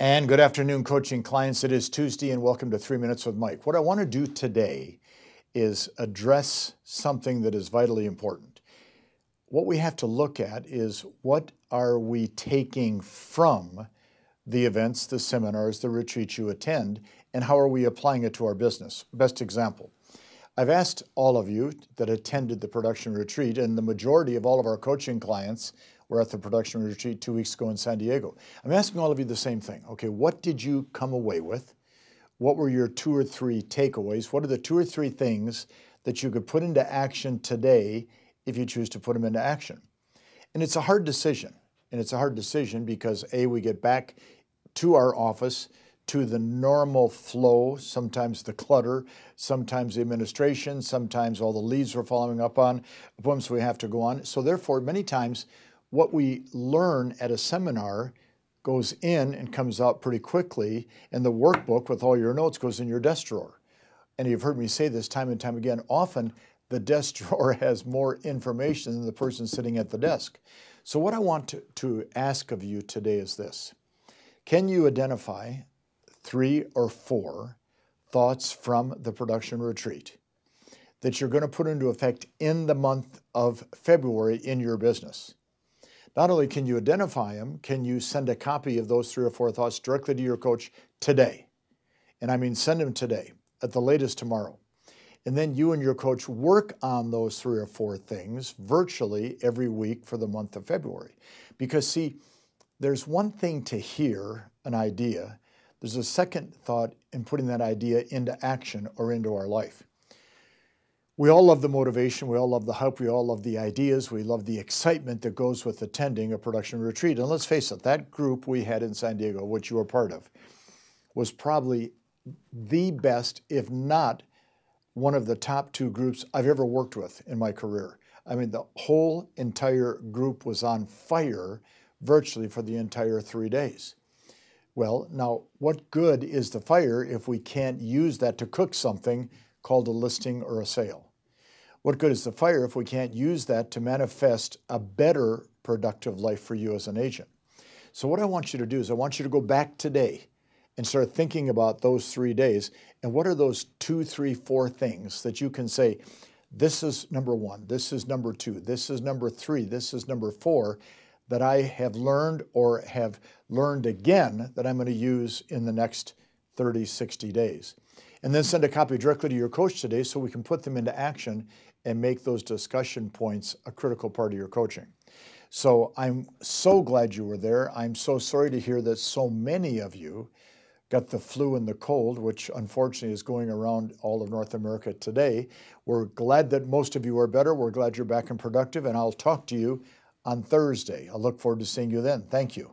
And good afternoon, coaching clients. It is Tuesday, and welcome to 3 Minutes with Mike. What I want to do today is address something that is vitally important. What we have to look at is what are we taking from the events, the seminars, the retreats you attend, and how are we applying it to our business? Best example. I've asked all of you that attended the production retreat, and the majority of all of our coaching clients were at the production retreat 2 weeks ago in San Diego. I'm asking all of you the same thing. Okay, what did you come away with? What were your 2 or 3 takeaways? What are the 2 or 3 things that you could put into action today if you choose to put them into action? And it's a hard decision. And it's a hard decision because A, we get back to our office, to the normal flow, sometimes the clutter, sometimes the administration, sometimes all the leads we're following up on, appointments we have to go on. So therefore, many times, what we learn at a seminar goes in and comes out pretty quickly, and the workbook with all your notes goes in your desk drawer. And you've heard me say this time and time again, often the desk drawer has more information than the person sitting at the desk. So what I want to ask of you today is this. Can you identify 3 or 4 thoughts from the production retreat that you're going to put into effect in the month of February in your business? Not only can you identify them, can you send a copy of those 3 or 4 thoughts directly to your coach today? And I mean send them today, at the latest tomorrow. And then you and your coach work on those 3 or 4 things virtually every week for the month of February. Because see, there's one thing to hear an idea. There's a second thought in putting that idea into action or into our life. We all love the motivation, we all love the hype, we all love the ideas, we love the excitement that goes with attending a production retreat. And let's face it, that group we had in San Diego, which you were part of, was probably the best, if not one of the top 2 groups I've ever worked with in my career. I mean, the whole entire group was on fire virtually for the entire 3 days. Well, now, what good is the fire if we can't use that to cook something called a listing or a sale? What good is the fire if we can't use that to manifest a better productive life for you as an agent? So what I want you to do is I want you to go back today and start thinking about those 3 days and what are those 2, 3, 4 things that you can say, this is number 1, this is number 2, this is number 3, this is number 4 that I have learned or have learned again that I'm going to use in the next 30, 60 days. And then send a copy directly to your coach today so we can put them into action and make those discussion points a critical part of your coaching. So I'm so glad you were there. I'm so sorry to hear that so many of you got the flu and the cold, which unfortunately is going around all of North America today. We're glad that most of you are better. We're glad you're back and productive, and I'll talk to you on Thursday. I look forward to seeing you then. Thank you.